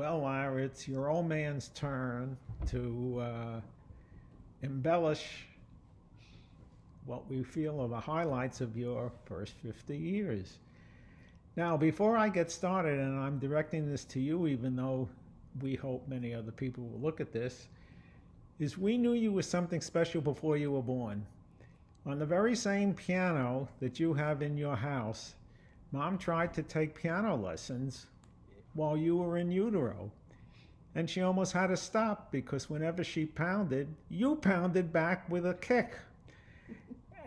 Well, Lara, it's your old man's turn to embellish what we feel are the highlights of your first 50 years. Now, before I get started, and I'm directing this to you, even though we hope many other people will look at this, is we knew you were something special before you were born. On the very same piano that you have in your house, Mom tried to take piano lessons while you were in utero. And she almost had to stop because whenever she pounded, you pounded back with a kick.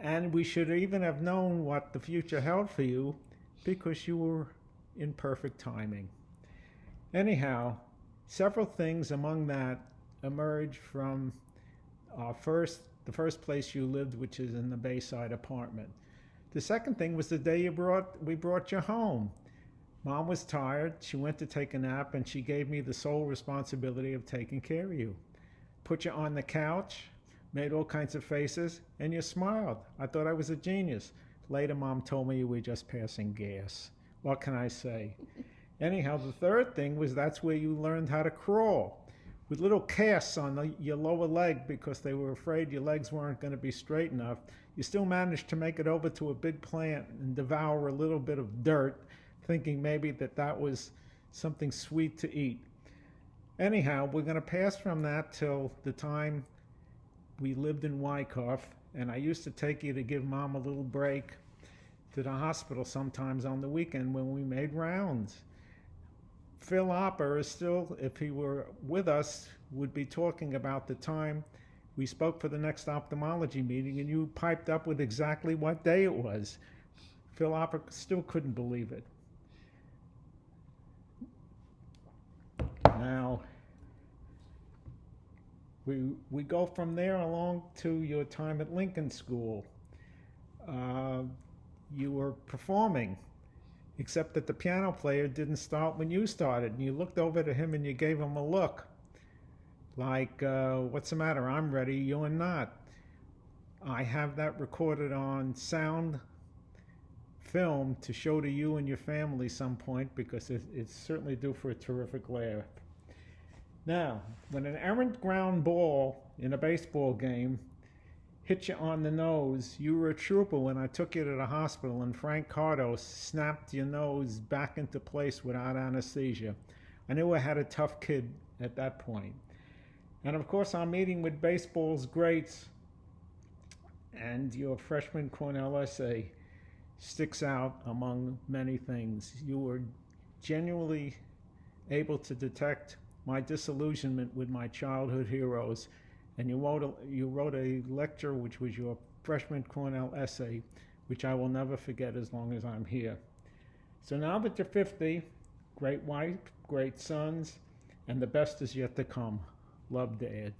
And we should even have known what the future held for you because you were in perfect timing. Anyhow, several things among that emerged from the first place you lived, which is in the Bayside apartment. The second thing was the day we brought you home. Mom was tired, she went to take a nap, and she gave me the sole responsibility of taking care of you. Put you on the couch, made all kinds of faces, and you smiled. I thought I was a genius. Later, Mom told me you were just passing gas. What can I say? Anyhow, the third thing was that's where you learned how to crawl, with little casts on your lower leg because they were afraid your legs weren't going to be straight enough. You still managed to make it over to a big plant and devour a little bit of dirt, thinking maybe that was something sweet to eat. Anyhow, we're going to pass from that till the time we lived in Wyckoff, and I used to take you to give Mom a little break to the hospital sometimes on the weekend when we made rounds. Phil Opper is still, if he were with us, would be talking about the time we spoke for the next ophthalmology meeting, and you piped up with exactly what day it was. Phil Opper still couldn't believe it. Now, we go from there along to your time at Lincoln School. You were performing, except that the piano player didn't start when you started. And you looked over to him and you gave him a look like, what's the matter? I'm ready, you're not. I have that recorded on sound film to show to you and your family some point because it's certainly due for a terrific laugh. Now, when an errant ground ball in a baseball game hit you on the nose, you were a trooper when I took you to the hospital and Frank Cardo snapped your nose back into place without anesthesia. I knew I had a tough kid at that point. And of course, our meeting with baseball's greats and your freshman Cornell essay sticks out among many things. You were genuinely able to detect my disillusionment with my childhood heroes, and you wrote a lecture which was your freshman Cornell essay, which I will never forget as long as I'm here. So now that you're 50, great wife, great sons, and the best is yet to come. Love, Dad.